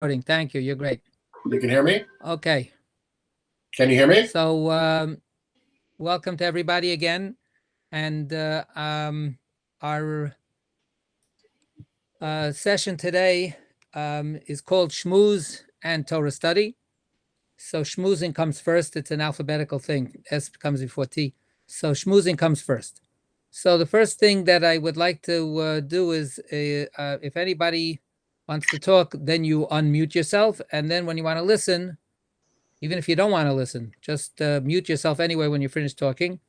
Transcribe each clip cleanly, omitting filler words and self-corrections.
Thank you. You're great. You can hear me? Okay. Can you hear me? So, welcome to everybody again. And our session today is called Schmooze and Torah Study. So schmoozing comes first. It's an alphabetical thing. S comes before T. So schmoozing comes first. So the first thing that I would like to do is if anybody wants to talk, then you unmute yourself. And then when you want to listen, even if you don't want to listen, just mute yourself anyway when you're finished talking.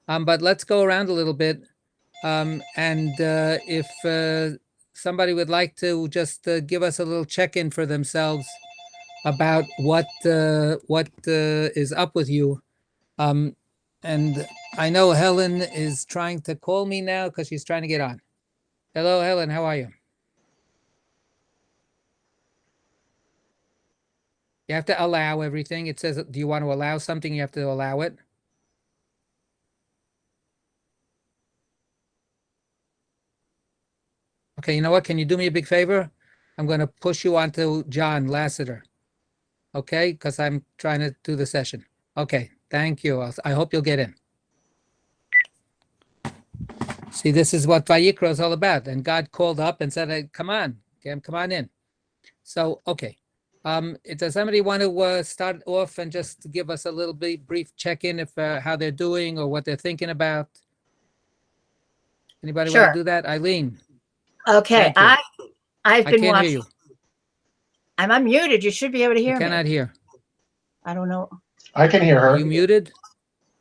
But let's go around a little bit. And if somebody would like to just give us a little check-in for themselves about what is up with you. And I know Helen is trying to call me now because she's trying to get on. Hello, Helen, how are you? You have to allow everything. It says, do you want to allow something? You have to allow it. Okay, you know what? Can you do me a big favor? I'm going to push you onto John Lasseter. Okay, because I'm trying to do the session. Okay, thank you. I hope you'll get in. See, this is what Vayikra is all about. And God called up and said, come on, come on in. So, okay. Does somebody want to start off and just give us a little bit brief check-in if how they're doing or what they're thinking about? Anybody want to do that? Eileen. Okay, I've been I can't watching. hear you. I'm unmuted. You should be able to hear me. I cannot hear. I don't know. I can hear her. Are you muted?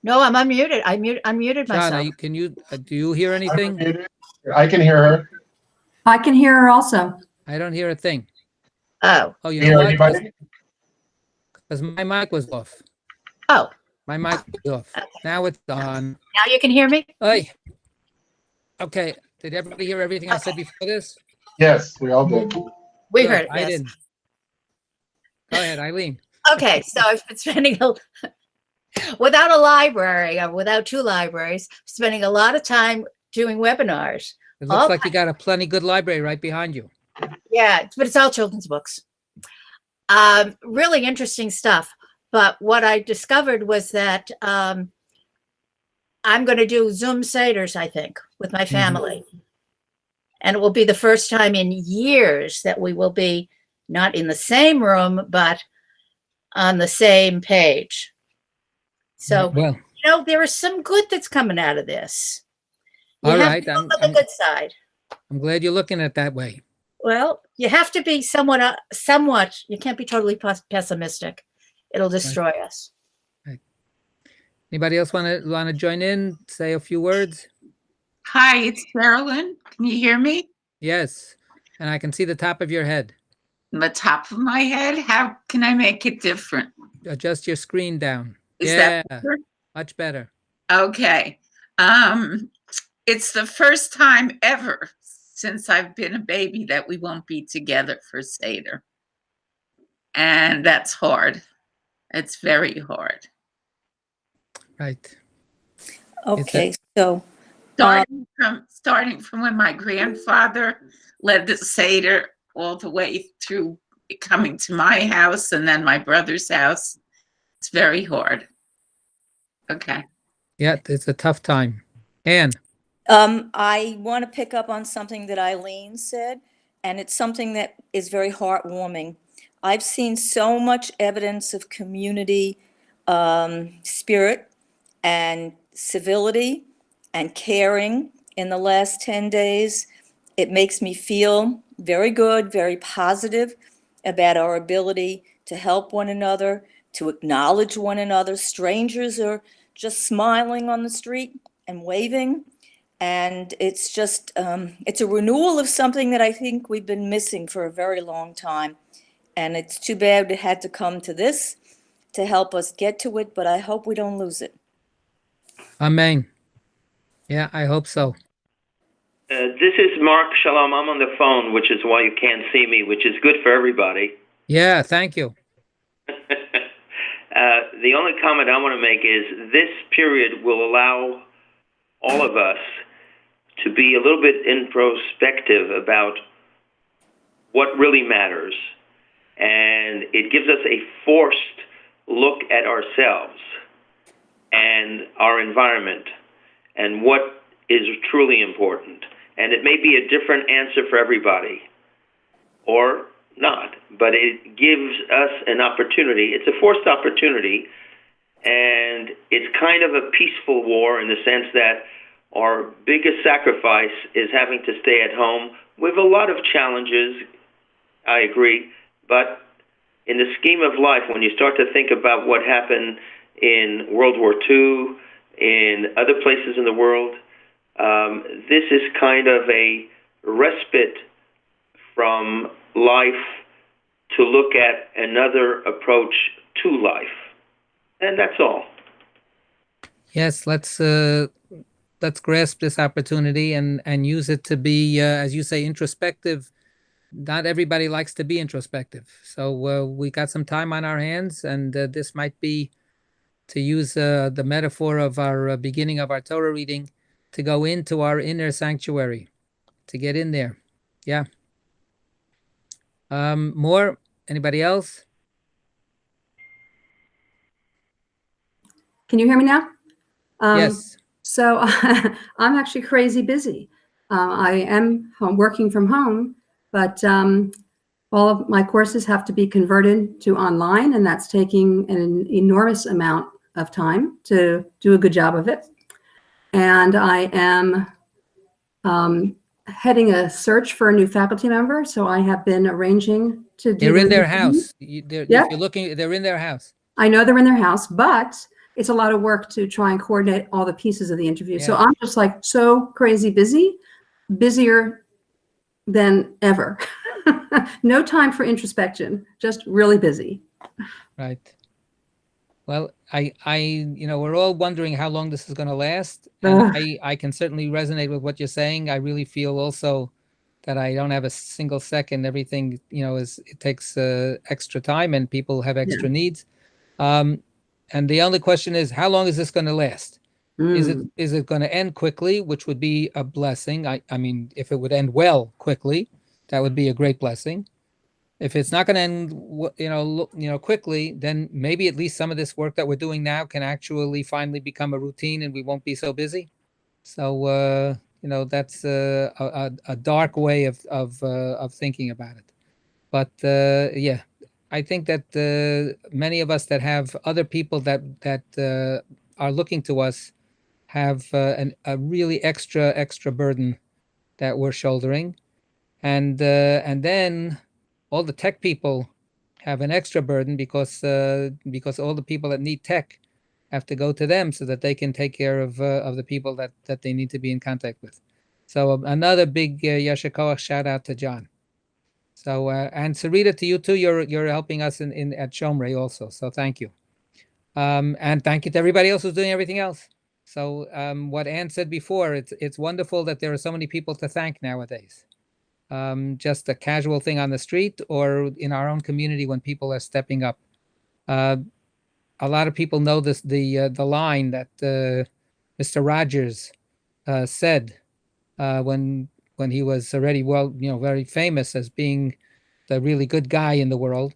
No, I'm unmuted. I unmuted myself. John, do you hear anything? I can hear her. I can hear her also. I don't hear a thing. Oh. Oh, you know what? Anybody? Because my mic was off. Oh. My mic was off. Okay. Now it's on. Now you can hear me? Hey. Okay. Did everybody hear everything I said before this? Yes, we all did. We Good. heard it. I Yes. didn't. Go ahead, Eileen. Okay, so I've been spending without a library, without two libraries, spending a lot of time doing webinars. It looks like you got a plenty good library right behind you. Yeah, but it's all children's books. Really interesting stuff. But what I discovered was that I'm going to do Zoom Seders, I think, with my family. And it will be the first time in years that we will be not in the same room, but on the same page. So, well, you know, there is some good that's coming out of this. You all have right. to look at the good side. I'm glad you're looking at it that way. Well, you have to be somewhat, you can't be totally pessimistic. It'll destroy us. Right. Anybody else want to join in, say a few words? Hi, it's Carolyn. Can you hear me? Yes. And I can see the top of your head. The top of my head? How can I make it different? Adjust your screen down. Is that better? Much better. Okay. It's the first time ever since I've been a baby that we won't be together for Seder. And that's hard. It's very hard. Right. Okay, so starting from when my grandfather led the Seder all the way through coming to my house and then my brother's house. It's very hard. Okay. Yeah, it's a tough time. Anne. I want to pick up on something that Eileen said, and it's something that is very heartwarming. I've seen so much evidence of community spirit and civility and caring in the last 10 days. It makes me feel very good, very positive about our ability to help one another, to acknowledge one another. Strangers are just smiling on the street and waving. And it's just, it's a renewal of something that I think we've been missing for a very long time. And it's too bad it had to come to this to help us get to it, but I hope we don't lose it. Amen. Yeah, I hope so. This is Mark Shalom. I'm on the phone, which is why you can't see me, which is good for everybody. Yeah, thank you. The only comment I want to make is this period will allow all of us to be a little bit introspective about what really matters. And and it gives us a forced look at ourselves and our environment and what is truly important. And it may be a different answer for everybody, or not, but it gives us an opportunity. It's a forced opportunity, and it's kind of a peaceful war in the sense that our biggest sacrifice is having to stay at home with a lot of challenges, I agree, but in the scheme of life, when you start to think about what happened in World War II, in other places in the world, this is kind of a respite from life to look at another approach to life. And that's all. Yes, let's grasp this opportunity and use it to be, as you say, introspective. Not everybody likes to be introspective. So we got some time on our hands, and this might be, to use the metaphor of our beginning of our Torah reading, to go into our inner sanctuary, to get in there. Yeah. More? Anybody else? Can you hear me now? Yes. So I'm actually crazy busy. I am working from home, but all of my courses have to be converted to online, and that's taking an enormous amount of time to do a good job of it. And I am heading a search for a new faculty member, so I have been arranging to do. They're in their house. If Yeah. you're looking, they're in their house. I know they're in their house, but it's a lot of work to try and coordinate all the pieces of the interview. So Yeah. I'm just like so crazy busy, busier than ever. No time for introspection, just really busy. Right. Well, we're all wondering how long this is going to last. And I can certainly resonate with what you're saying. I really feel also that I don't have a single second. Everything, it takes extra time, and people have extra needs. And the only question is, how long is this going to last? Is it going to end quickly, which would be a blessing? I mean, if it would end well quickly, that would be a great blessing. If it's not going to end, quickly, then maybe at least some of this work that we're doing now can actually finally become a routine, and we won't be so busy. So, that's a dark way of thinking about it. But yeah, I think that many of us that have other people that are looking to us have a really extra burden that we're shouldering, and then all the tech people have an extra burden because all the people that need tech have to go to them so that they can take care of the people that they need to be in contact with. So another big Yasher Koach shout out to John. So and Sarita, to you too. You're helping us in at Shomrei also. So thank you, and thank you to everybody else who's doing everything else. So what Ann said before, it's wonderful that there are so many people to thank nowadays. Just a casual thing on the street or in our own community when people are stepping up. A lot of people know the line that Mr. Rogers said when he was already very famous as being the really good guy in the world.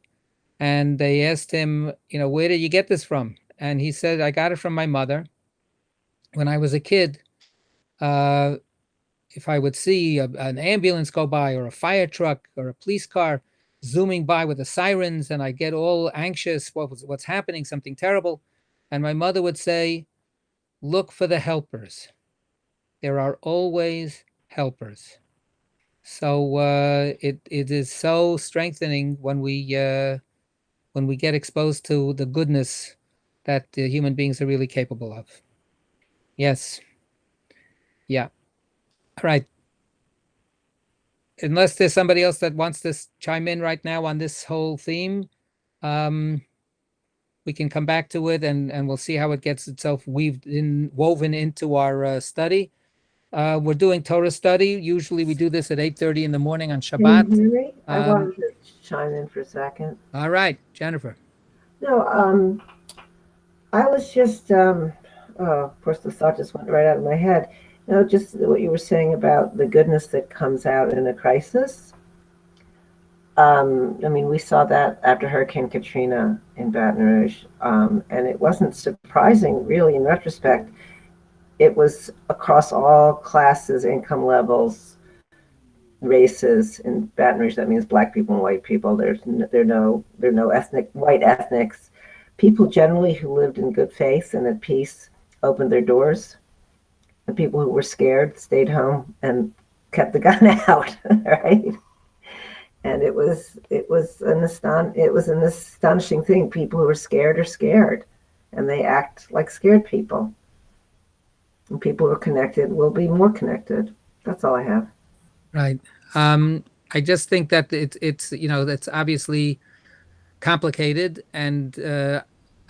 And they asked him, where did you get this from? And he said, I got it from my mother. When I was a kid, if I would see an ambulance go by or a fire truck or a police car zooming by with the sirens, and I get all anxious, what's happening, something terrible. And my mother would say, look for the helpers. There are always helpers. So it is so strengthening when we get exposed to the goodness that human beings are really capable of. Yes. Yeah. All right. Unless there's somebody else that wants to chime in right now on this whole theme, we can come back to it and we'll see how it gets itself woven into our study. We're doing Torah study. Usually we do this at 8:30 in the morning on Shabbat. Can you hear me? I wanted to chime in for a second. All right, Jennifer. No, I was just, of course, the thought just went right out of my head. Just what you were saying about the goodness that comes out in a crisis. I mean, we saw that after Hurricane Katrina in Baton Rouge, and it wasn't surprising, really, in retrospect. It was across all classes, income levels, races. In Baton Rouge, that means black people and white people. There are no white ethnics. People generally who lived in good faith and at peace opened their doors. The people who were scared stayed home and kept the gun out, right? And it was an astonishing thing. People who are scared are scared, and they act like scared people. And people who are connected will be more connected. That's all I have. Right. I just think that it's that's obviously complicated, and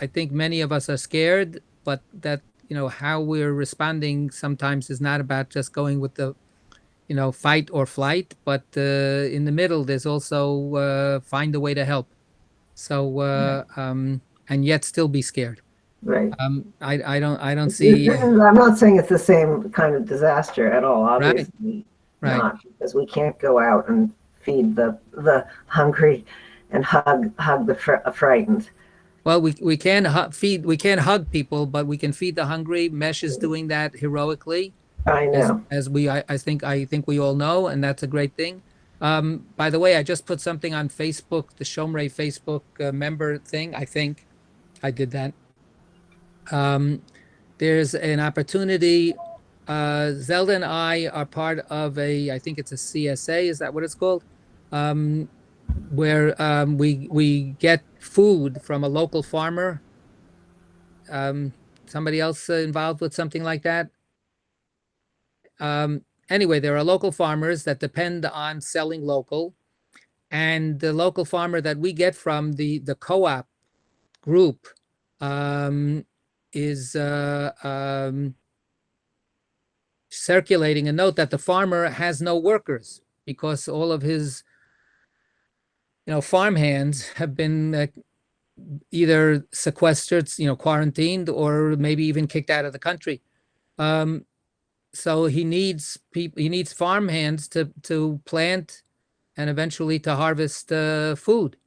I think many of us are scared, but that how we're responding sometimes is not about just going with the fight or flight, but in the middle there's also find a way to help. So and yet still be scared. Right. I don't see. I'm not saying it's the same kind of disaster at all. Obviously, Right. not, because we can't go out and feed the hungry and hug the frightened. Well, we can we can't hug people, but we can feed the hungry. Mesh is doing that heroically. I know. As I think we all know, and that's a great thing. By the way, I just put something on Facebook, the Shomrei Facebook member thing. I think I did that. There's an opportunity. Zelda and I are part of I think it's a CSA. Is that what it's called? Where we get food from a local farmer. Somebody else involved with something like that? Anyway, there are local farmers that depend on selling local, and the local farmer that we get from the co-op group is circulating a note that the farmer has no workers because all of his farm hands have been either sequestered, quarantined, or maybe even kicked out of the country. So he needs people. He needs farm hands to plant and eventually to harvest food,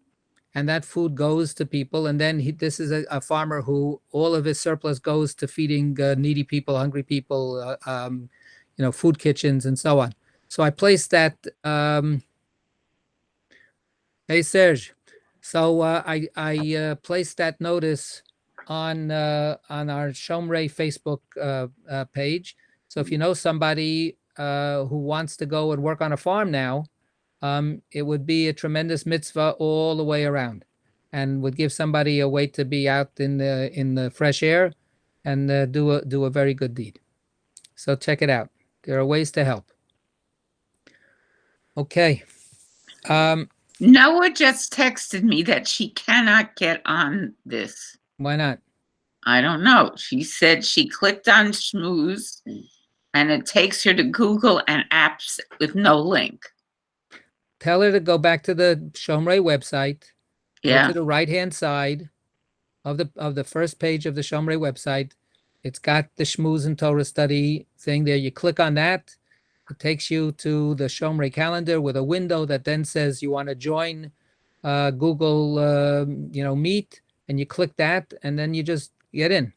and that food goes to people. And then this is a farmer who all of his surplus goes to feeding needy people, hungry people, food kitchens, and so on. So I placed that. Hey Serge, so I placed that notice on our Shomrei Facebook page. So if you know somebody who wants to go and work on a farm now, it would be a tremendous mitzvah all the way around, and would give somebody a way to be out in the fresh air and do a very good deed. So check it out. There are ways to help. Okay. Noah just texted me that she cannot get on this. Why not? I don't know. She said she clicked on Schmooze and it takes her to Google and apps with no link. Tell her to go back to the Shomrei website. Yeah. Go to the right-hand side of the first page of the Shomrei website. It's got the Schmooze Torah study thing there. You click on that. It takes you to the Shomrei calendar with a window that then says you want to join Google Meet, and you click that, and then you just get in.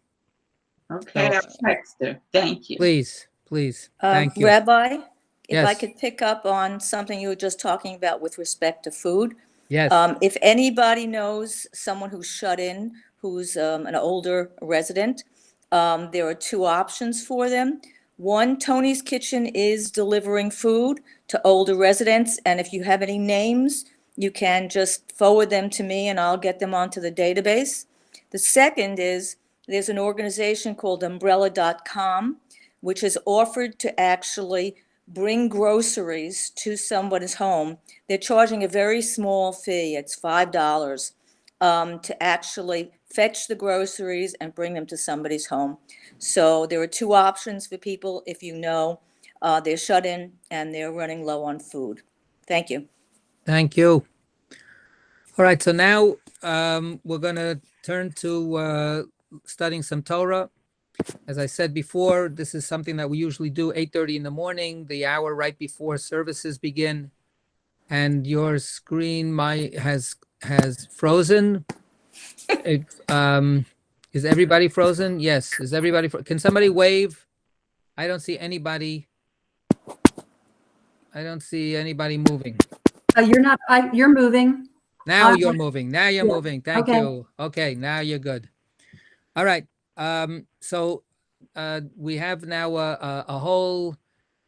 Okay, So, I'll text her. Thank you. Please. Thank you. Rabbi, if I Yes. could pick up on something you were just talking about with respect to food. Yes. If anybody knows someone who's shut in, who's an older resident, there are two options for them. One, Tony's Kitchen is delivering food to older residents, and if you have any names, you can just forward them to me and I'll get them onto the database. The second is there's an organization called umbrella.com, which has offered to actually bring groceries to somebody's home. They're charging a very small fee, it's $5, to actually fetch the groceries and bring them to somebody's home. So there are two options for people if you know they're shut in and they're running low on food. Thank you. Thank you. All right, so now we're going to turn to studying some Torah. As I said before, this is something that we usually do 8:30 in the morning, the hour right before services begin. and your screen has frozen. Is everybody frozen? Yes. Is everybody? Can somebody wave? I don't see anybody. I don't see anybody moving. You're not, you're moving. Now you're moving. Now you're Yeah. moving. Thank Okay. you. Okay, now you're good. All right. So we have now a whole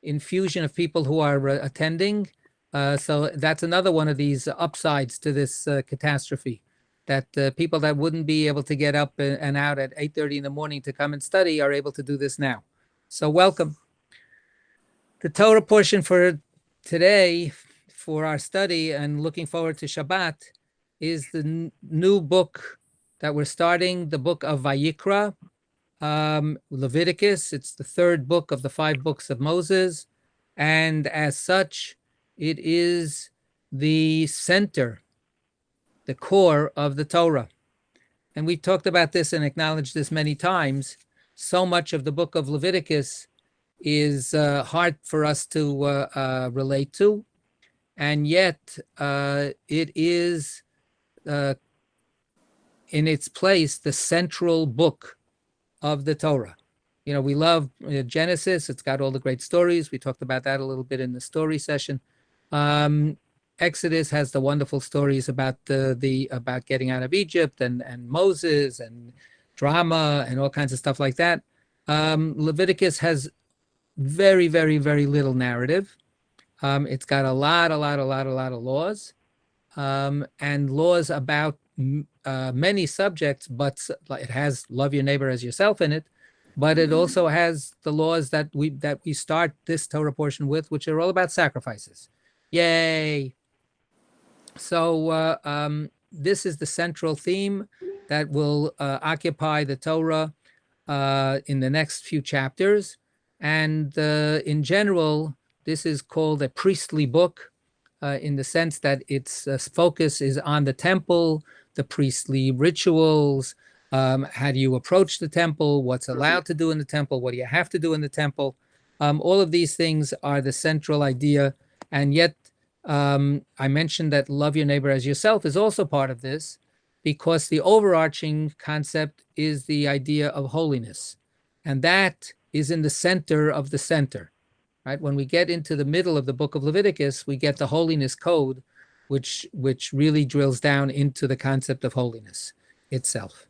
infusion of people who are attending. So that's another one of these upsides to this catastrophe, that people that wouldn't be able to get up and out at 8:30 in the morning to come and study are able to do this now. So welcome. The Torah portion for today, for our study and looking forward to Shabbat, is the new book that we're starting, the book of Vayikra, Leviticus. It's the third book of the 5 books of Moses. And as such, it is the center, the core of the Torah. And we've talked about this and acknowledged this many times. So much of the book of Leviticus is hard for us to relate to. And yet it is in its place the central book of the Torah. You know, we love Genesis. It's got all the great stories. We talked about that a little bit in the story session. Exodus has the wonderful stories about about getting out of Egypt and Moses and drama and all kinds of stuff like that. Leviticus has very, very, very little narrative. It's got a lot of laws, and laws about many subjects, but it has love your neighbor as yourself in it. But it also has the laws that we start this Torah portion with, which are all about sacrifices. Yay! So this is the central theme that will occupy the Torah in the next few chapters. And in general, this is called a priestly book in the sense that its focus is on the temple, the priestly rituals, how do you approach the temple, what's allowed to do in the temple, what do you have to do in the temple. All of these things are the central idea. And yet, I mentioned that love your neighbor as yourself is also part of this, because the overarching concept is the idea of holiness. And that is in the center of the center, right? When we get into the middle of the book of Leviticus, we get the holiness code, which really drills down into the concept of holiness itself.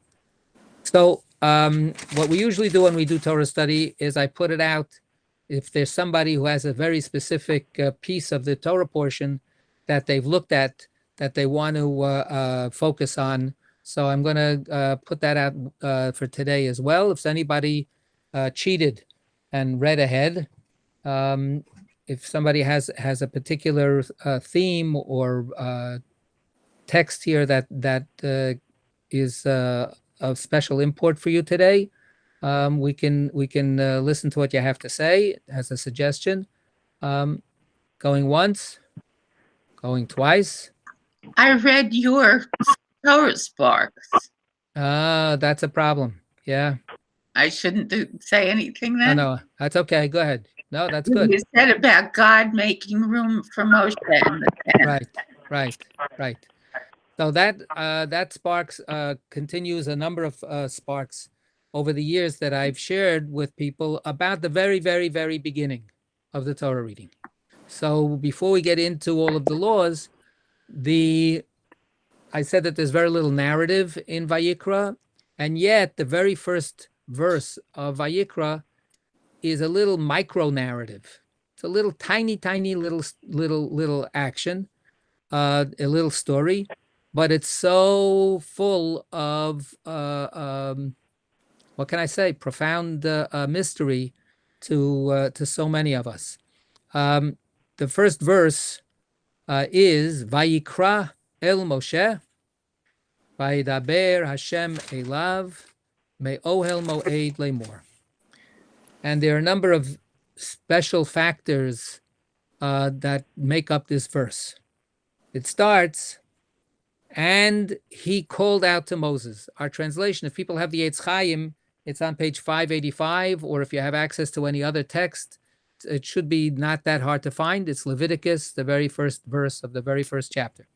So what we usually do when we do Torah study is I put it out. If there's somebody who has a very specific piece of the Torah portion that they've looked at, that they want to focus on. So I'm going to put that out for today as well. If anybody cheated and read ahead, if somebody has a particular theme or text here that is of special import for you today, we can listen to what you have to say as a suggestion. Going once, going twice. I read your Torah sparks. That's a problem. Yeah. I shouldn't say anything then? No, that's okay. Go ahead. No, that's good. You said about God making room for Moshe and the tent. Right. So that sparks continues a number of sparks over the years that I've shared with people about the very, very, very beginning of the Torah reading. So before we get into all of the laws, I said that there's very little narrative in Vayikra, and yet the very first verse of Vayikra is a little micro narrative. It's a little tiny little action, a little story, but it's so full of what can I say? Profound mystery to so many of us. The first verse is Vayikra el Moshe, Vayidaber Hashem elav, me'ohel moed lemor. And there are a number of special factors that make up this verse. It starts, and he called out to Moses. Our translation, if people have the Eitz Chaim, it's on page 585, or if you have access to any other text, it should be not that hard to find. It's Leviticus, the very first verse of the very first chapter.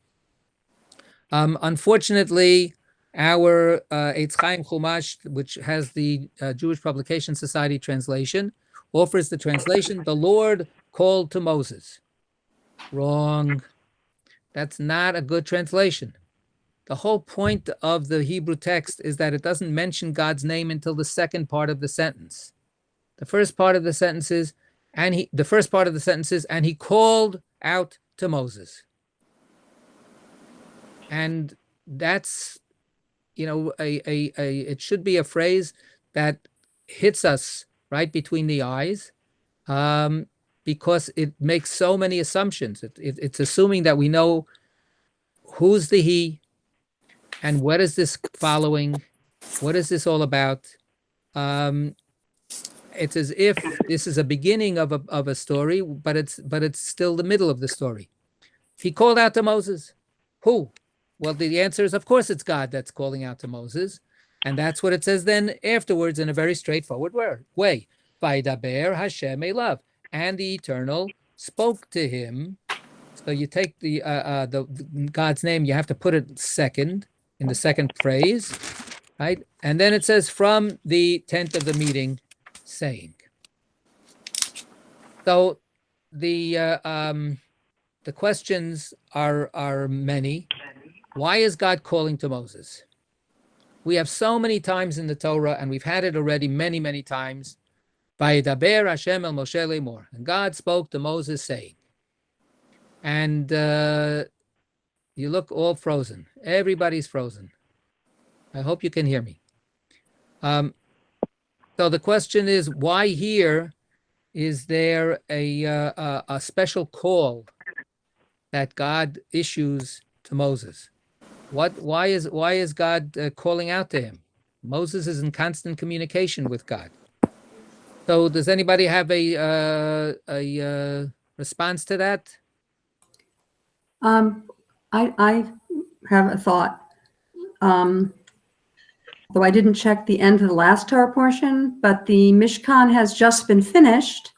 Unfortunately, our Eitz Chaim Chumash, which has the Jewish Publication Society translation, offers the translation, the Lord called to Moses. Wrong. That's not a good translation. The whole point of the Hebrew text is that it doesn't mention God's name until the second part of the sentence. The first part of the sentence is, and he called out to Moses. And that's, it should be a phrase that hits us right between the eyes, because it makes so many assumptions. It's assuming that we know who's the he, and what is this following? What is this all about? It's as if this is a beginning of a story, but it's still the middle of the story. He called out to Moses. Who? Well, the answer is, of course, it's God that's calling out to Moses. And that's what it says then afterwards in a very straightforward way. Vaydaber Hashem elav. And the Eternal spoke to him. So you take the God's name, you have to put it second, in the second phrase, right? And then it says, from the tent of the meeting, saying. So the questions are many. Why is God calling to Moses? We have so many times in the Torah, and we've had it already many, many times. Vayedaber Hashem el Moshe lemor. And God spoke to Moses saying. And you look all frozen. Everybody's frozen. I hope you can hear me. So the question is, why here is there a special call that God issues to Moses? Why is God calling out to him? Moses is in constant communication with God. So does anybody have a response to that? I have a thought. Though I didn't check the end of the last Torah portion, but the Mishkan has just been finished,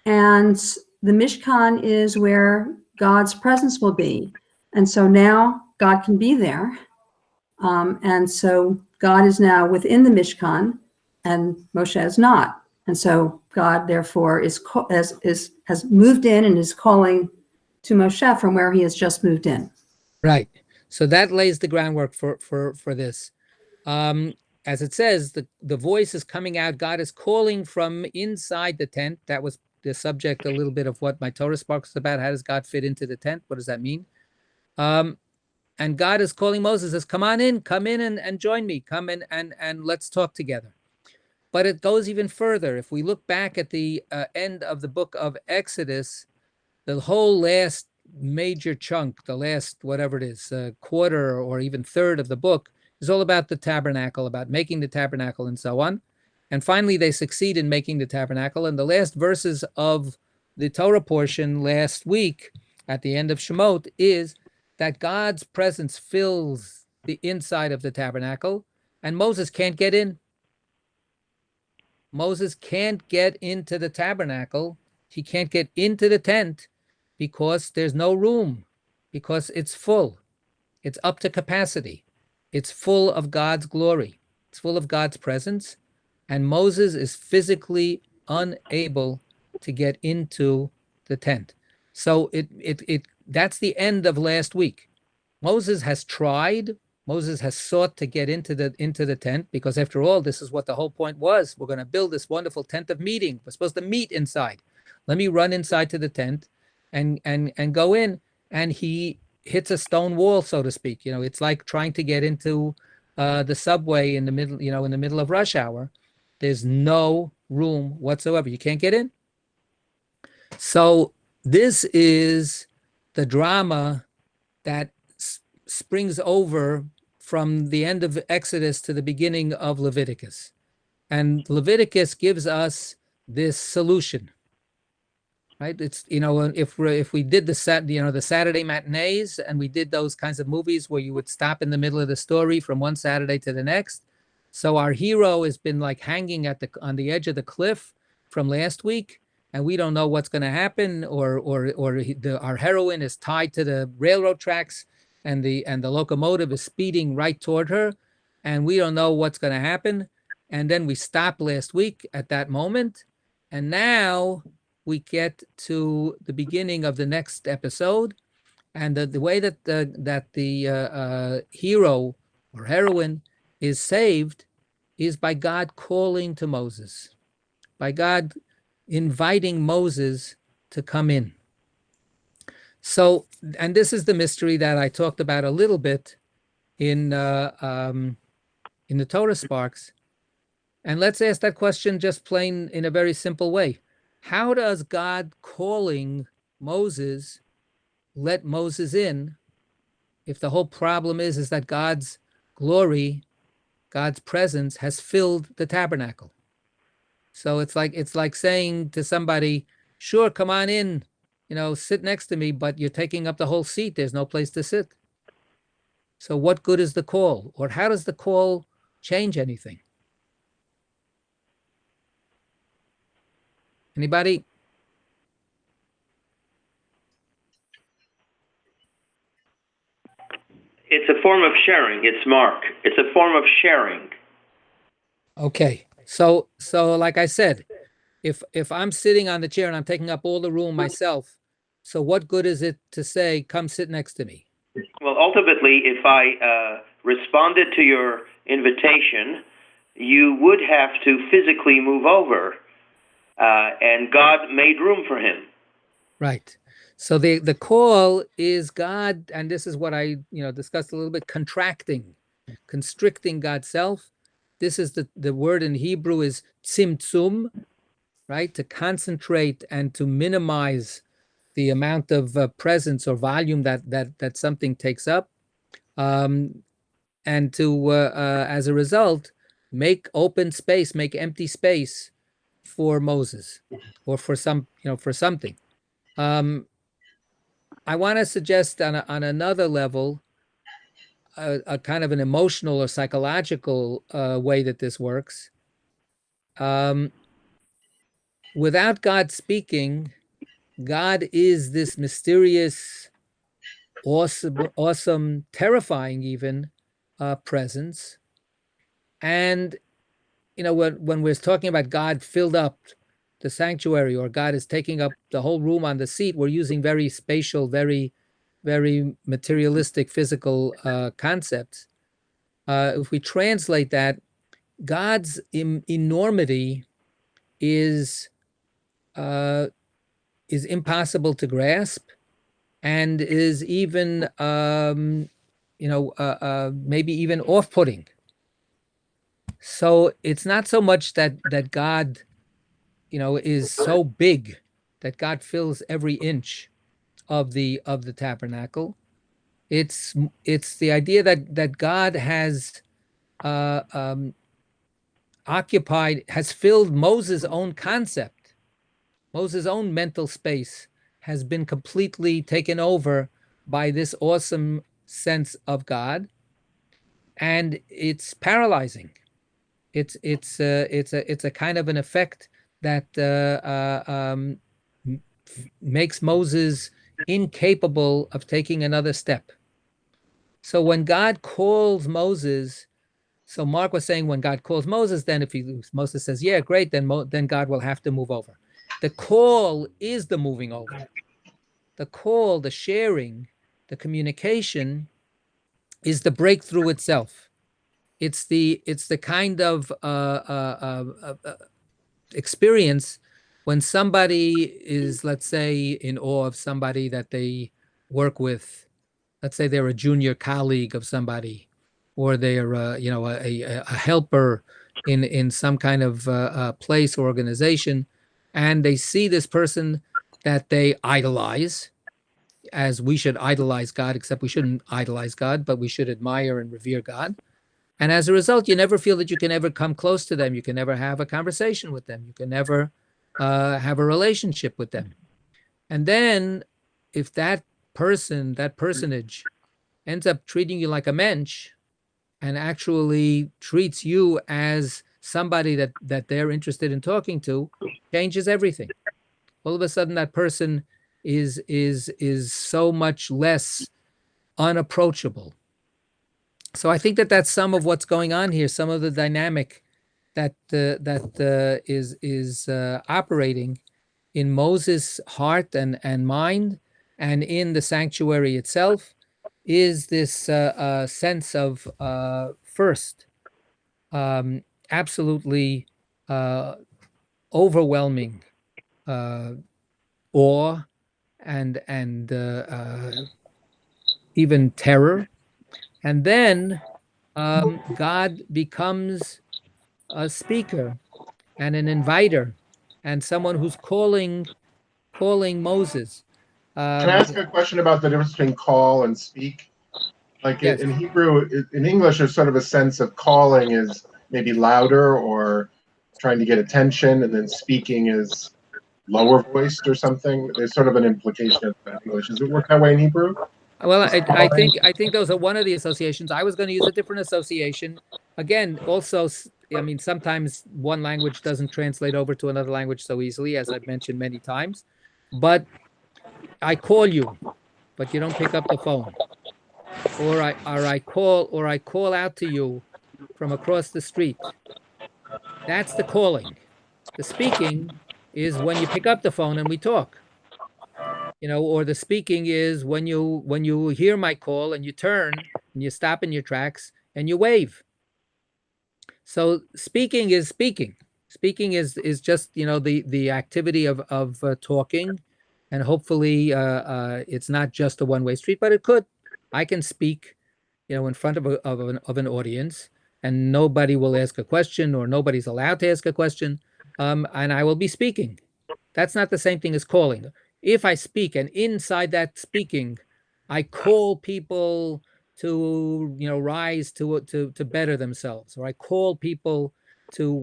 and the Mishkan is where God's presence will be. And so now God can be there. And so God is now within the Mishkan, and Moshe is not. And so God, therefore, has moved in and is calling to Moshe from where he has just moved in. Right. So that lays the groundwork for this. As it says, the voice is coming out. God is calling from inside the tent. That was the subject a little bit of what my Torah Sparks is about. How does God fit into the tent? What does that mean? And God is calling Moses, says, come in and join me. Come in and let's talk together. But it goes even further. If we look back at the end of the book of Exodus, the whole last major chunk, the last, whatever it is, quarter or even third of the book, is all about the tabernacle, about making the tabernacle and so on. And finally, they succeed in making the tabernacle. And the last verses of the Torah portion last week, at the end of Shemot, is that God's presence fills the inside of the tabernacle, and Moses can't get in. Moses can't get into the tabernacle. He can't get into the tent because there's no room, because it's full. It's up to capacity. It's full of God's glory. It's full of God's presence. And Moses is physically unable to get into the tent. So that's the end of last week. Moses has tried. Moses has sought to get into the tent, because after all, this is what the whole point was. We're going to build this wonderful tent of meeting. We're supposed to meet inside. Let me run inside to the tent and go in. And he hits a stone wall, so to speak. It's like trying to get into the subway in the middle of rush hour. There's no room whatsoever. You can't get in. So this is the drama that springs over from the end of Exodus to the beginning of Leviticus. And Leviticus gives us this solution, right? It's, if we did the Saturday matinees, and we did those kinds of movies where you would stop in the middle of the story from one Saturday to the next. So our hero has been like hanging on the edge of the cliff from last week, and we don't know what's going to happen, or our heroine is tied to the railroad tracks, and the locomotive is speeding right toward her, and we don't know what's going to happen. And then we stopped last week at that moment, and now we get to the beginning of the next episode, and the way that the hero or heroine is saved is by God calling to Moses, by God inviting Moses to come in. So, and this is the mystery that I talked about a little bit in the Torah Sparks. And let's ask that question just plain in a very simple way. How does God calling Moses let Moses in if the whole problem is that God's glory, God's presence has filled the tabernacle? So it's like saying to somebody, sure, come on in, sit next to me, but you're taking up the whole seat. There's no place to sit. So what good is the call? Or how does the call change anything? Anybody? It's a form of sharing. It's Mark. It's a form of sharing. Okay. So like I said, if I'm sitting on the chair and I'm taking up all the room myself, so what good is it to say, come sit next to me? Well, ultimately, if I responded to your invitation, you would have to physically move over, and God made room for him. Right. So the call is God, and this is what I discussed a little bit, constricting God's self. This is the word in Hebrew is tzimtzum, right? To concentrate and to minimize the amount of presence or volume that something takes up, and to as a result make open space, make empty space for Moses, or for something. I want to suggest on another level, a kind of an emotional or psychological way that this works. Without God speaking, God is this mysterious, awesome, terrifying even presence. And, when we're talking about God filled up the sanctuary, or God is taking up the whole room on the seat, we're using very spatial, very, very materialistic, physical concepts. If we translate that, God's enormity is impossible to grasp, and is even maybe even off-putting. So it's not so much that God is so big that God fills every inch of the tabernacle. It's the idea that God has has filled Moses' own concept. Moses' own mental space has been completely taken over by this awesome sense of God, and it's paralyzing. It's a kind of an effect that makes Moses incapable of taking another step. So when God calls Moses, so Mark was saying when God calls Moses, then if Moses says, yeah, great, then God will have to move over. The call is the moving over. The call, the sharing, the communication is the breakthrough itself. It's the kind of experience when somebody is, let's say, in awe of somebody that they work with. Let's say they're a junior colleague of somebody, or they're a helper in some kind of place or organization, and they see this person that they idolize, as we should idolize God, except we shouldn't idolize God, but we should admire and revere God. And as a result, you never feel that you can ever come close to them. You can never have a conversation with them. You can never have a relationship with them. And then if that personage ends up treating you like a mensch, and actually treats you as somebody that they're interested in talking to, changes everything. all of a sudden that person is so much less unapproachable. So I think that that's some of what's going on here, some of the dynamic that is operating in Moses' heart and mind, and in the sanctuary itself, is this sense of first, absolutely overwhelming awe and even terror, and then God becomes a speaker and an inviter and someone who's calling Moses. Can I ask a question about the difference between call and speak? Like Yes. in Hebrew, in English, there's sort of a sense of calling is maybe louder or trying to get attention, and then speaking is lower voiced or something. There's sort of an implication of that in English. Does it work that way in Hebrew? Well, I think those are one of the associations. I was going to use a different association. Again, also, I mean, sometimes one language doesn't translate over to another language so easily, as I've mentioned many times. But I call you, but you don't pick up the phone, or I call out to you from across the street. That's the calling. The speaking is when you pick up the phone and we talk. Or the speaking is when you hear my call and you turn and you stop in your tracks and you wave. So speaking is speaking. Speaking is just the activity of talking, and hopefully it's not just a one-way street, but it could. I can speak, in front of an audience, and nobody will ask a question, or nobody's allowed to ask a question, and I will be speaking. That's not the same thing as calling. If I speak, and inside that speaking, I call people to rise to better themselves, or I call people to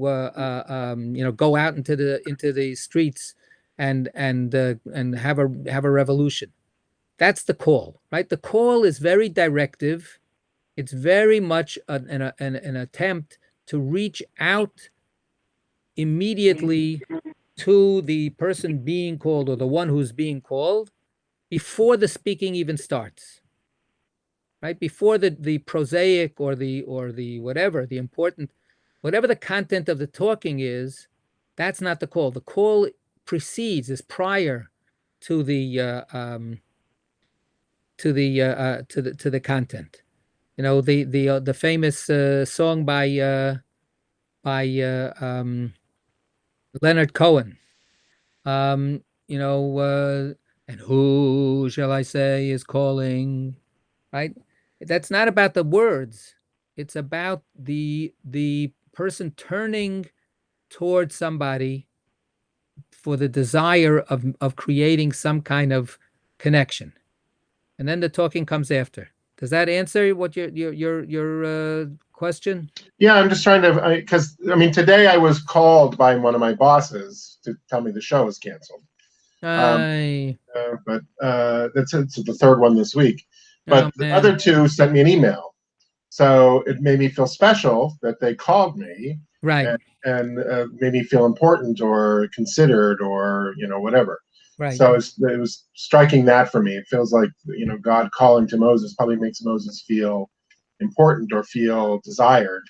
go out into the streets and have a revolution. That's the call, right? The call is very directive. It's very much an attempt to reach out immediately to the person being called, or the one who's being called, before the speaking even starts, right? Before the prosaic or the whatever, the important, whatever the content of the talking is, that's not the call. The call precedes, is prior to the content. The famous song by Leonard Cohen, and who shall I say is calling, right? That's not about the words. It's about the person turning towards somebody for the desire of creating some kind of connection, and then the talking comes after. Does that answer what your question? Yeah, I'm just trying to, because today I was called by one of my bosses to tell me the show is canceled. But that's the third one this week. But the other two sent me an email, so it made me feel special that they called me, right, and made me feel important or considered or whatever. Right. So it was striking that for me. It feels like God calling to Moses probably makes Moses feel important or feel desired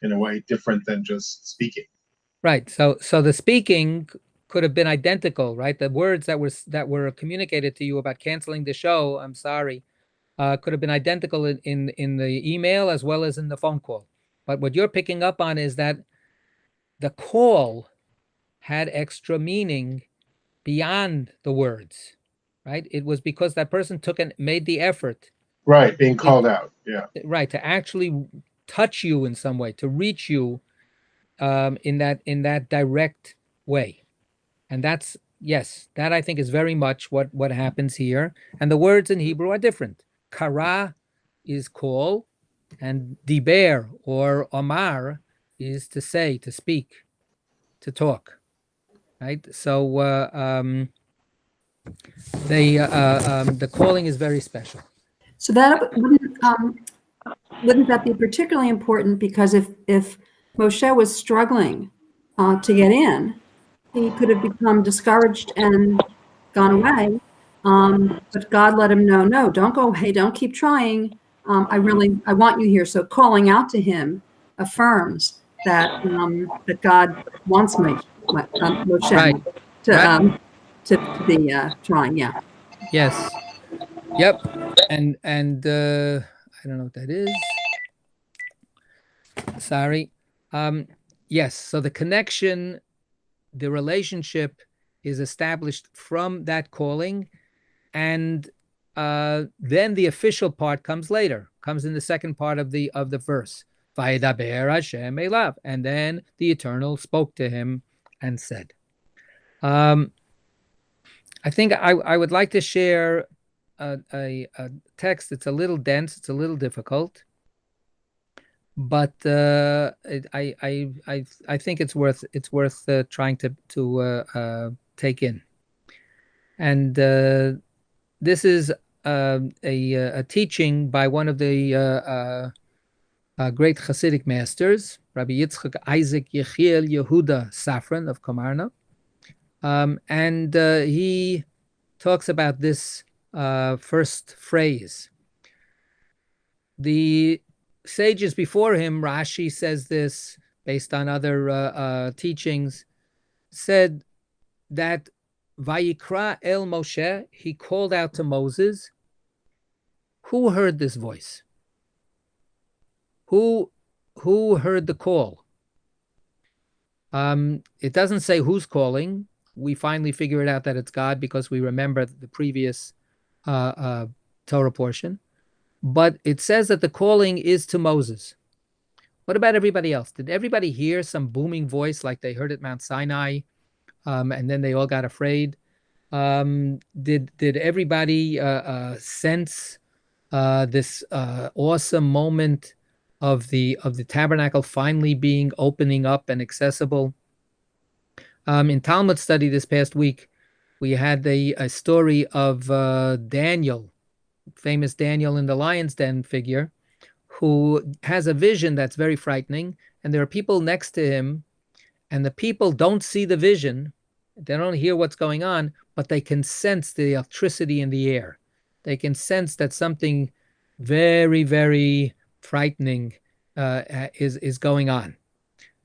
in a way different than just speaking. Right. So the speaking could have been identical, right? The words that were communicated to you about canceling the show, I'm sorry, could have been identical in the email as well as in the phone call. But what you're picking up on is that the call had extra meaning beyond the words, right? It was because that person made the effort. Right, being called out, yeah. Right, to actually touch you in some way, to reach you in that direct way. And that's, yes, that I think is very much what happens here. And the words in Hebrew are different. Kara is call, and diber or omar is to say, to speak, to talk. Right. So the calling is very special. So that wouldn't that be particularly important? Because if Moshe was struggling to get in, he could have become discouraged and gone away. But God let him know, no, don't go away. Don't keep trying. I want you here. So calling out to him affirms that that God wants Moshe Right. to be trying. Yeah. Yes. Yep. And I don't know what that is. Sorry. Yes. So the connection, the relationship is established from that calling, and then the official part comes later. Comes in the second part of the verse. Vayedaber Hashem elav, and then the Eternal spoke to him and said. I think I would like to share a text. It's a little dense. It's a little difficult, but I think it's worth trying to take in. And this is a teaching by one of the great Hasidic masters, Rabbi Yitzchak Isaac Yechiel Yehuda Safran of Komarna. And he talks about this first phrase. The sages before him, Rashi says this based on other teachings, said that Vayikra el Moshe, he called out to Moses. Who heard this voice? Who heard the call? It doesn't say who's calling. We finally figure it out that it's God because we remember the previous Torah portion. But it says that the calling is to Moses. What about everybody else? Did everybody hear some booming voice like they heard at Mount Sinai, and then they all got afraid? Did everybody sense this awesome moment of the tabernacle finally opening up and accessible? In Talmud study this past week, we had a story of Daniel, famous Daniel in the lion's den figure, who has a vision that's very frightening, and there are people next to him, and the people don't see the vision, they don't hear what's going on, but they can sense the electricity in the air. They can sense that something very, very frightening is going on.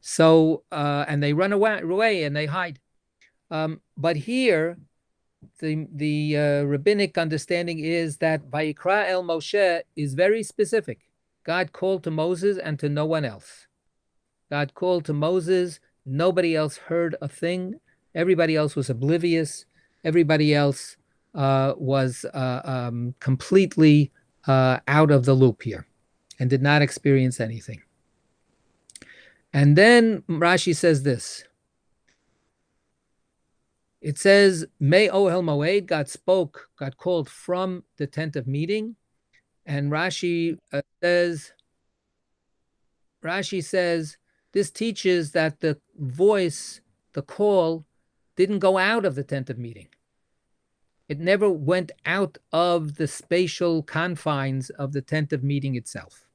So, and they run away and they hide. But here, the rabbinic understanding is that Vayikra el Moshe is very specific. God called to Moses and to no one else. God called to Moses. Nobody else heard a thing. Everybody else was oblivious. Everybody else was completely out of the loop here and did not experience anything. And then Rashi says this. It says, May Ohel Moed, God spoke, God called from the tent of meeting. And Rashi says, this teaches that the voice, the call, didn't go out of the tent of meeting. It never went out of the spatial confines of the tent of meeting itself.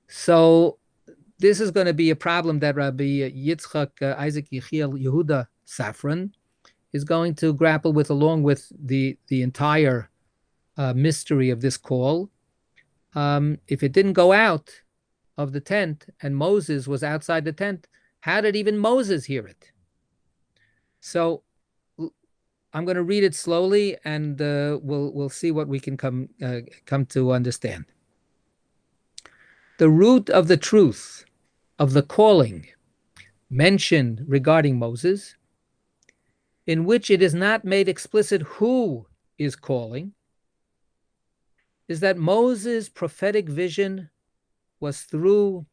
So this is going to be a problem that Rabbi Yitzchak Isaac Yechiel Yehuda Safran is going to grapple with, along with the entire mystery of this call. If it didn't go out of the tent and Moses was outside the tent, how did even Moses hear it? So I'm going to read it slowly, and we'll see what we can come to understand. The root of the truth of the calling mentioned regarding Moses, in which it is not made explicit who is calling, is that Moses' prophetic vision was through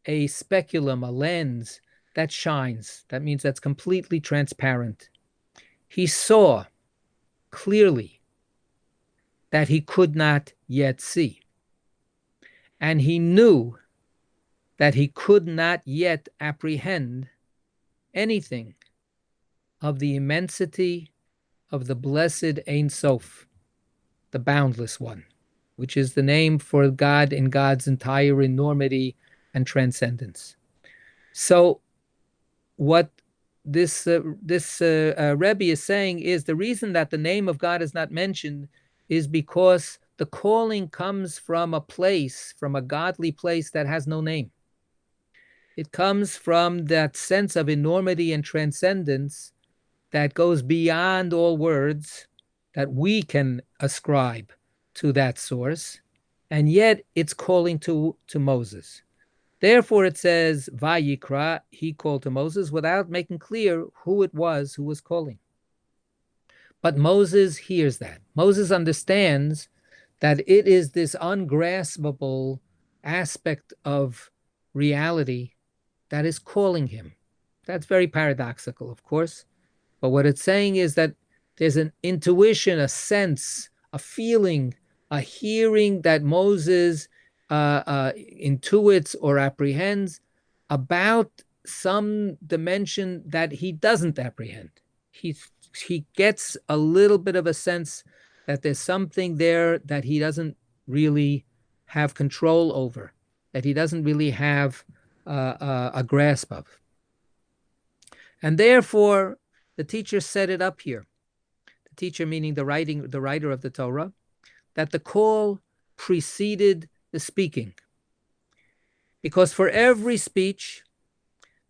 a speculum, a lens that shines. That means that's completely transparent. He saw clearly that he could not yet see. And he knew that he could not yet apprehend anything of the immensity of the blessed Ein Sof, the boundless one, which is the name for God in God's entire enormity and transcendence. So what Rebbe is saying is the reason that the name of God is not mentioned is because the calling comes from a place, from a godly place that has no name. It comes from that sense of enormity and transcendence that goes beyond all words that we can ascribe to that source, and yet it's calling to Moses. Therefore, it says, Vayikra, he called to Moses, without making clear who it was who was calling. But Moses hears that. Moses understands that it is this ungraspable aspect of reality that is calling him. That's very paradoxical, of course. But what it's saying is that there's an intuition, a sense, a feeling, a hearing that Moses intuits or apprehends about some dimension that he doesn't apprehend. He gets a little bit of a sense that there's something there that he doesn't really have control over, that he doesn't really have a grasp of. And therefore, the teacher set it up here. The teacher meaning the writer of the Torah, that the call preceded the speaking. Because for every speech,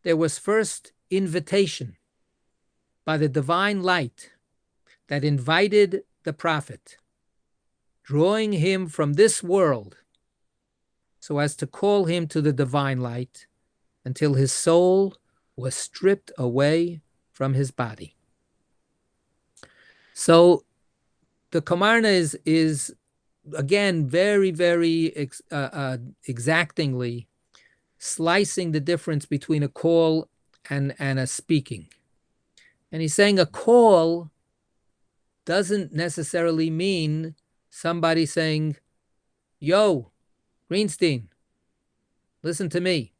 there was first invitation by the divine light that invited the prophet, drawing him from this world so as to call him to the divine light until his soul was stripped away from his body. So the Kamarna is again very, very exactingly slicing the difference between a call and a speaking. And he's saying a call doesn't necessarily mean somebody saying, yo, Greenstein, listen to me.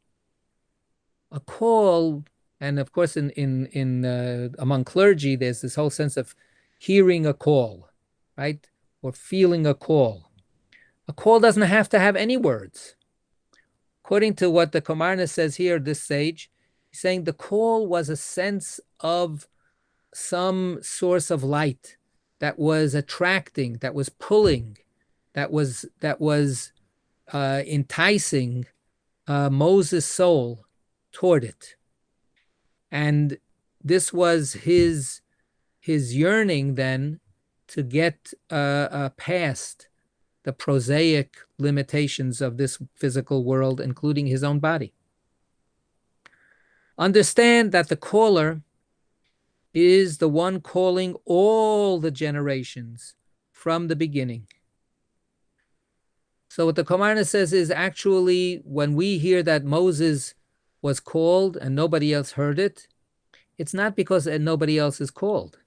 A call, and of course in among clergy, there's this whole sense of hearing a call, right? Or feeling a call. A call doesn't have to have any words. According to what the Kamarna says here, this sage, he's saying the call was a sense of some source of light that was attracting, that was pulling, that was enticing Moses' soul toward it. And this was his yearning then to get past the prosaic limitations of this physical world, including his own body. Understand that the caller is the one calling all the generations from the beginning. So what the Kamarna says is actually when we hear that Moses was called and nobody else heard it, it's not because nobody else is called.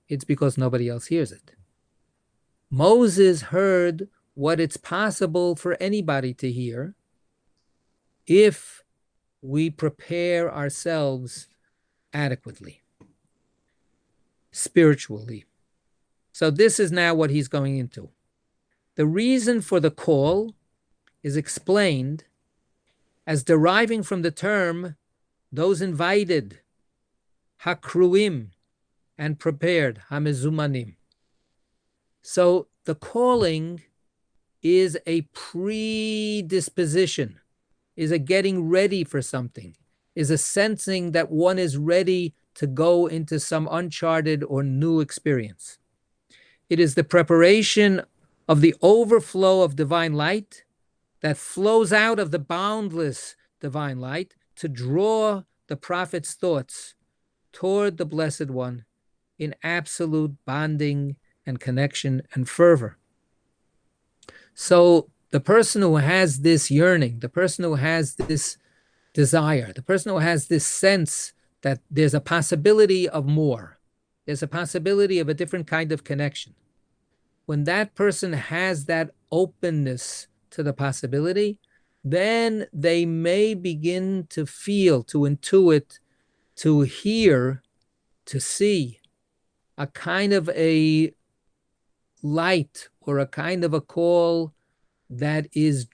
It's because nobody else hears it. Moses heard what it's possible for anybody to hear if we prepare ourselves adequately, spiritually. So this is now what he's going into. The reason for the call is explained as deriving from the term those invited, hakruim, and prepared, hamezumanim. So the calling is a predisposition, is a getting ready for something, is a sensing that one is ready to go into some uncharted or new experience. It is the preparation of the overflow of divine light that flows out of the boundless divine light to draw the prophet's thoughts toward the Blessed One in absolute bonding and connection and fervor. So the person who has this yearning, the person who has this desire, the person who has this sense that there's a possibility of more, there's a possibility of a different kind of connection. When that person has that openness to the possibility, then they may begin to feel, to intuit, to hear, to see a kind of a light or a kind of a call that is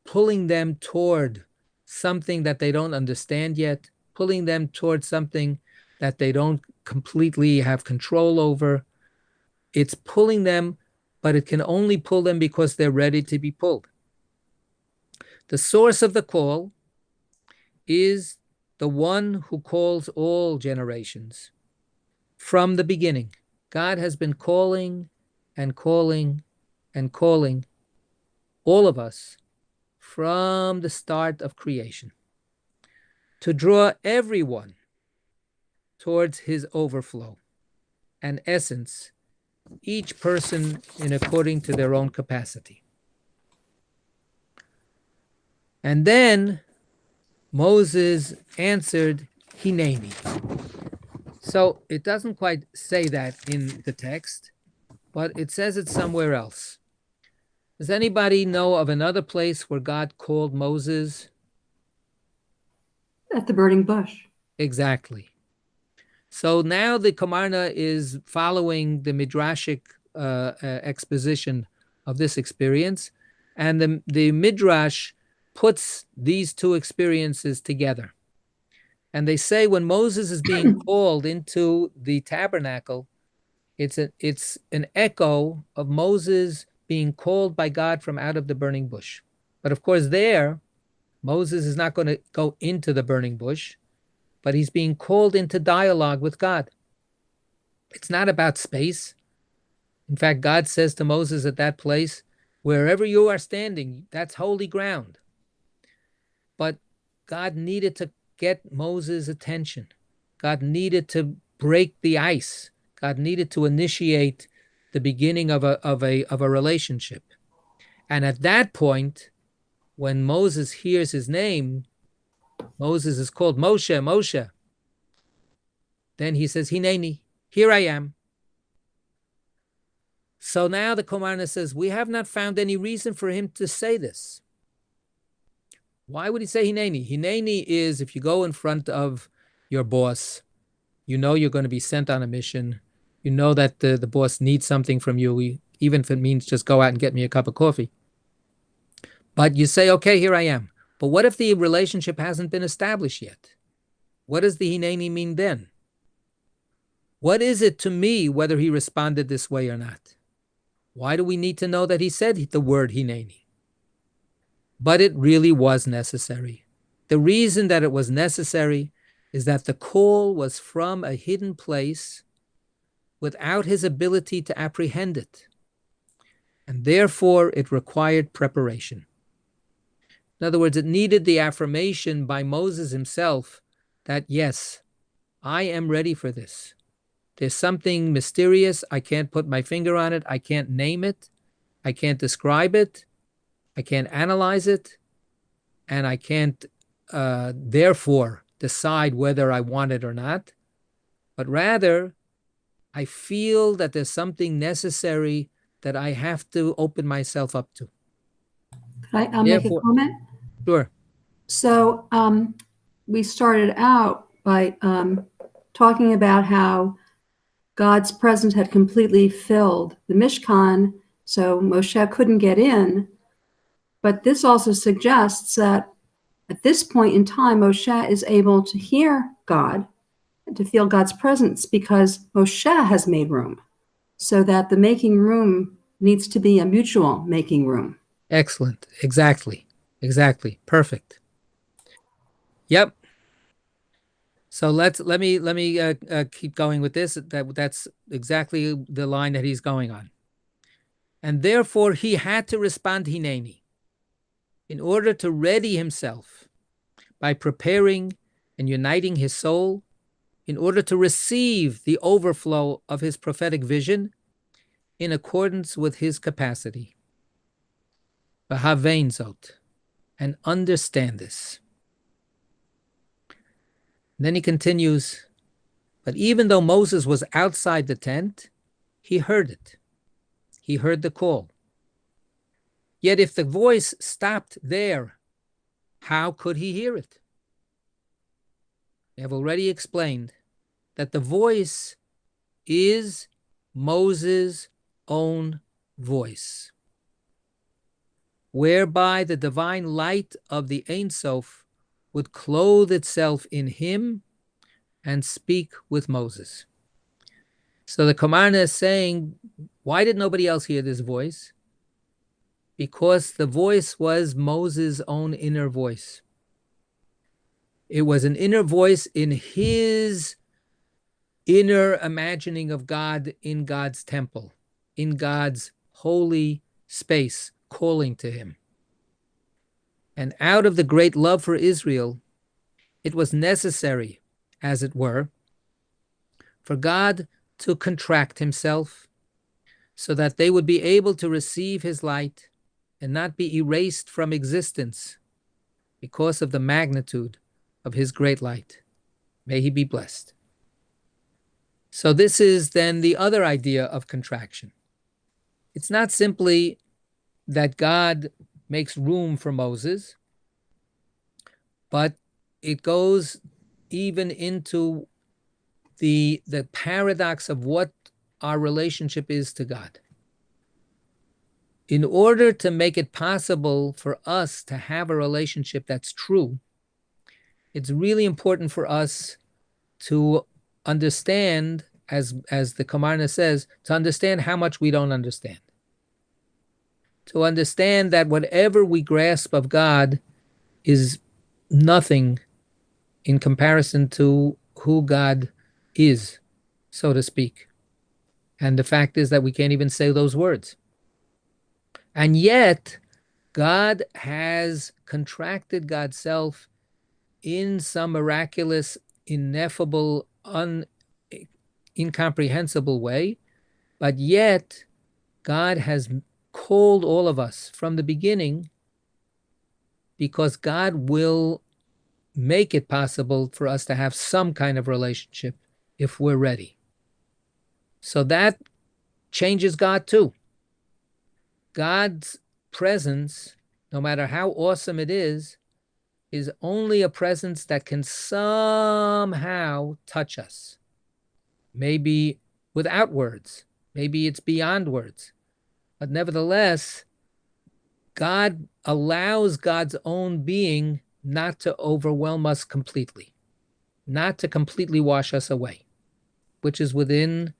pulling them toward something that they don't understand yet, pulling them towards something that they don't completely have control over. It's pulling them, but it can only pull them because they're ready to be pulled. The source of the call is the one who calls all generations from the beginning. God has been calling and calling and calling all of us from the start of creation to draw everyone towards his overflow and essence, each person in according to their own capacity. And then Moses answered, Hineni. So it doesn't quite say that in the text, but it says it somewhere else. Does anybody know of another place where God called Moses? At the burning bush. Exactly. So now the Kamarna is following the Midrashic exposition of this experience, and the Midrash puts these two experiences together. And they say when Moses is being called into the tabernacle, it's an echo of Moses being called by God from out of the burning bush. But of course there, Moses is not going to go into the burning bush, but he's being called into dialogue with God. It's not about space. In fact, God says to Moses at that place, wherever you are standing, that's holy ground. But God needed to get Moses' attention. God needed to break the ice. God needed to initiate the beginning of a relationship. And at that point, when Moses hears his name, Moses is called Moshe, Moshe. Then he says, Hineni, here I am. So now the Kamarna says, we have not found any reason for him to say this. Why would he say Hineni? Hineni is if you go in front of your boss, you know you're going to be sent on a mission. You know that the boss needs something from you, even if it means just go out and get me a cup of coffee. But you say, okay, here I am. But what if the relationship hasn't been established yet? What does the Hineni mean then? What is it to me whether he responded this way or not? Why do we need to know that he said the word Hineni? But it really was necessary. The reason that it was necessary is that the call was from a hidden place without his ability to apprehend it. And therefore, it required preparation. In other words, it needed the affirmation by Moses himself that, yes, I am ready for this. There's something mysterious. I can't put my finger on it. I can't name it. I can't describe it. I can't analyze it. And I can't, therefore, decide whether I want it or not. But rather, I feel that there's something necessary that I have to open myself up to. I'll make a comment. Sure. So we started out by talking about how God's presence had completely filled the Mishkan, so Moshe couldn't get in. But this also suggests that at this point in time, Moshe is able to hear God and to feel God's presence because Moshe has made room, so that the making room needs to be a mutual making room. Excellent. Exactly. Perfect. Yep. So let me keep going with this. That's exactly the line that he's going on. And therefore he had to respond Hineni in order to ready himself by preparing and uniting his soul in order to receive the overflow of his prophetic vision in accordance with his capacity. V'havein zot, and understand this. Then he continues, but even though Moses was outside the tent, he heard it. He heard the call. Yet if the voice stopped there, how could he hear it? I have already explained that the voice is Moses' own voice, whereby the divine light of the Ein Sof would clothe itself in him and speak with Moses. So the Kamarna is saying, why did nobody else hear this voice? Because the voice was Moses' own inner voice. It was an inner voice in his inner imagining of God in God's temple, in God's holy space, calling to him. And out of the great love for Israel, it was necessary, as it were, for God to contract himself so that they would be able to receive his light and not be erased from existence because of the magnitude of his great light. May he be blessed. So this is then the other idea of contraction. It's not simply that God makes room for Moses, but it goes even into the paradox of what our relationship is to God. In order to make it possible for us to have a relationship that's true, it's really important for us to understand, as the Kamarna says, to understand how much we don't understand. To understand that whatever we grasp of God is nothing in comparison to who God is, so to speak. And the fact is that we can't even say those words. And yet, God has contracted God's self in some miraculous, ineffable, incomprehensible way, but yet God has called all of us from the beginning because God will make it possible for us to have some kind of relationship if we're ready. So that changes God too. God's presence, no matter how awesome it is only a presence that can somehow touch us. Maybe without words, maybe it's beyond words. But nevertheless, God allows God's own being not to overwhelm us completely, not to completely wash us away, which is within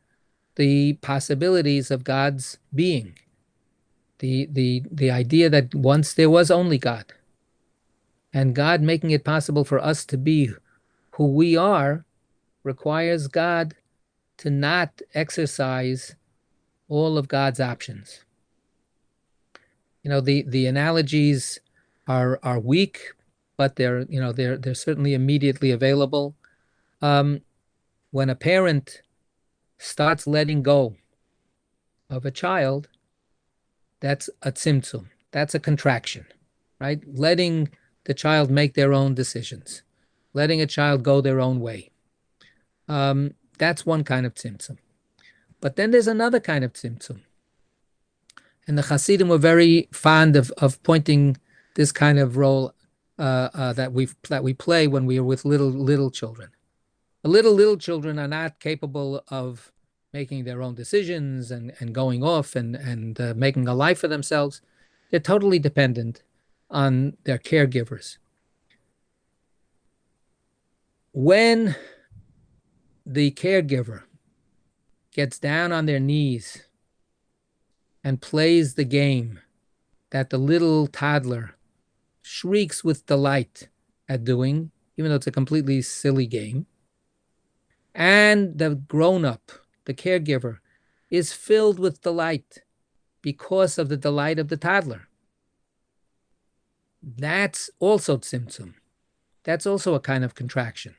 the possibilities of God's being. The idea that once there was only God, and God making it possible for us to be who we are requires God to not exercise all of God's options. You know, the analogies are weak, but they're certainly immediately available. When a parent starts letting go of a child, that's a tzimtzum. That's a contraction, right? Letting the child make their own decisions, letting a child go their own way. That's one kind of tzimtzum. But then there's another kind of tzimtzum. And the Hasidim were very fond of pointing this kind of role that we play when we are with little children. Little children are not capable of making their own decisions and going off and making a life for themselves. They're totally dependent on their caregivers. When the caregiver gets down on their knees and plays the game that the little toddler shrieks with delight at doing, even though it's a completely silly game, and the grown-up, the caregiver, is filled with delight because of the delight of the toddler, that's also tzimtzum. That's also a kind of contraction.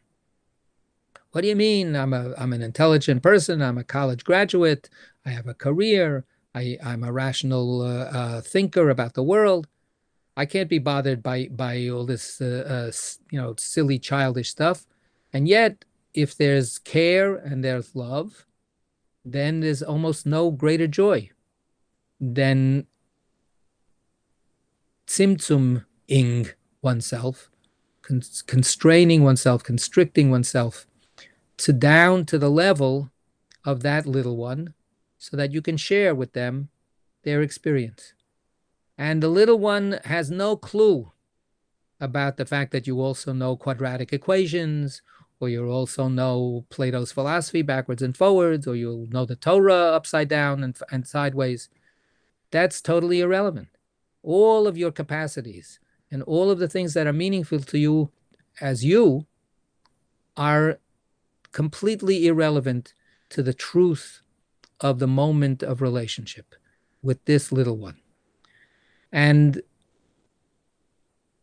What do you mean? I'm an intelligent person. I'm a college graduate. I have a career. I'm a rational thinker about the world. I can't be bothered by all this silly childish stuff. And yet, if there's care and there's love, then there's almost no greater joy than tzimtzum-ing oneself, constraining oneself, constricting oneself down to the level of that little one so that you can share with them their experience. And the little one has no clue about the fact that you also know quadratic equations, or you also know Plato's philosophy backwards and forwards, or you'll know the Torah upside down and sideways. That's totally irrelevant. All of your capacities and all of the things that are meaningful to you as you are completely irrelevant to the truth of the moment of relationship with this little one. And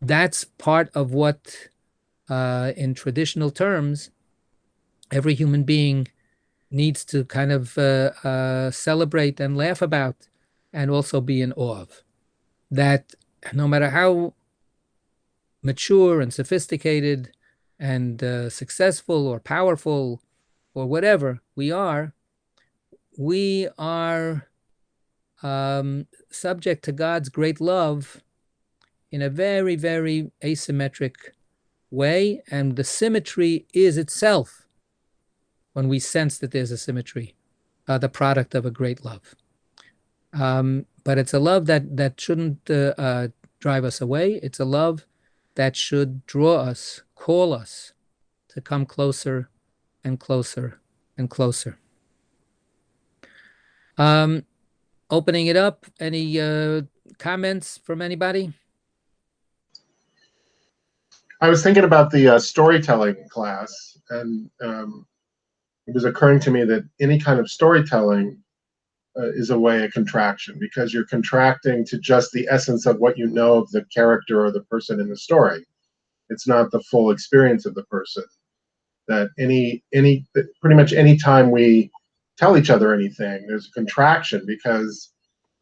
that's part of what, in traditional terms, every human being needs to kind of celebrate and laugh about, and also be in awe of. That no matter how mature and sophisticated and successful or powerful or whatever we are subject to God's great love in a very, very asymmetric way. And the symmetry is itself, when we sense that there's a symmetry, the product of a great love. But it's a love that shouldn't drive us away. It's a love that should draw us, call us to come closer and closer and closer. Opening it up, any comments from anybody? I was thinking about the storytelling class, and it was occurring to me that any kind of storytelling is a way of contraction, because you're contracting to just the essence of what you know of the character or the person in the story. It's not the full experience of the person. That pretty much any time we tell each other anything, there's a contraction, because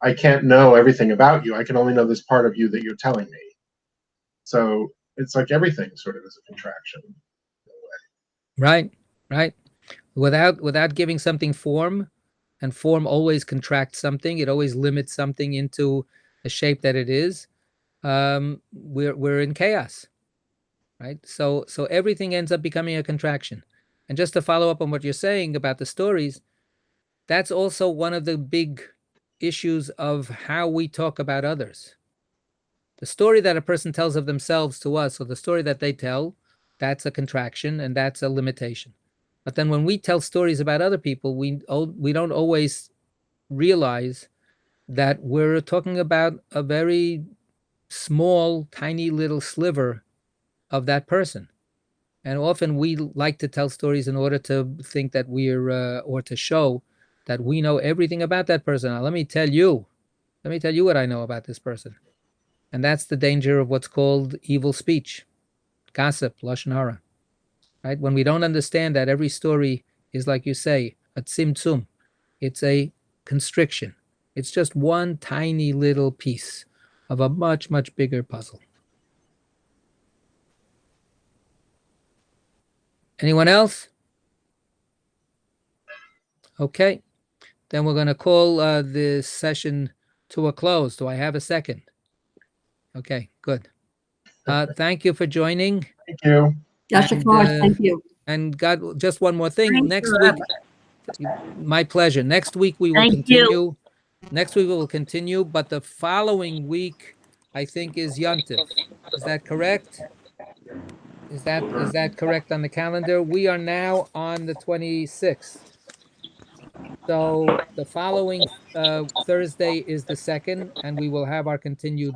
I can't know everything about you. I can only know this part of you that you're telling me. So it's like everything sort of is a contraction in a way. Right. Without giving something form, and form always contracts something. It always limits something into the shape that it is. We're in chaos, right? So everything ends up becoming a contraction. And just to follow up on what you're saying about the stories, that's also one of the big issues of how we talk about others. The story that a person tells of themselves to us, or the story that they tell, that's a contraction and that's a limitation. But then when we tell stories about other people, we don't always realize that we're talking about a very small, tiny little sliver of that person. And often we like to tell stories in order to think that we're, or to show that we know everything about that person. Now, let me tell you what I know about this person. And that's the danger of what's called evil speech, gossip, lashon hara. Right? When we don't understand that every story is, like you say, a tzimtzum. It's a constriction. It's just one tiny little piece of a much, much bigger puzzle. Anyone else? Okay. Then we're going to call this session to a close. Do I have a second? Okay, good. Thank you for joining. Thank you. Yashikar, thank you. And God, just one more thing. Thank Next you, week, Rabbi. my pleasure. Next week we will Thank continue. you. Next week we will continue, but the following week, I think, is Yontif. Is that correct? Is that correct on the calendar? We are now on the 26th. So the following Thursday is the 2nd, and we will have our continued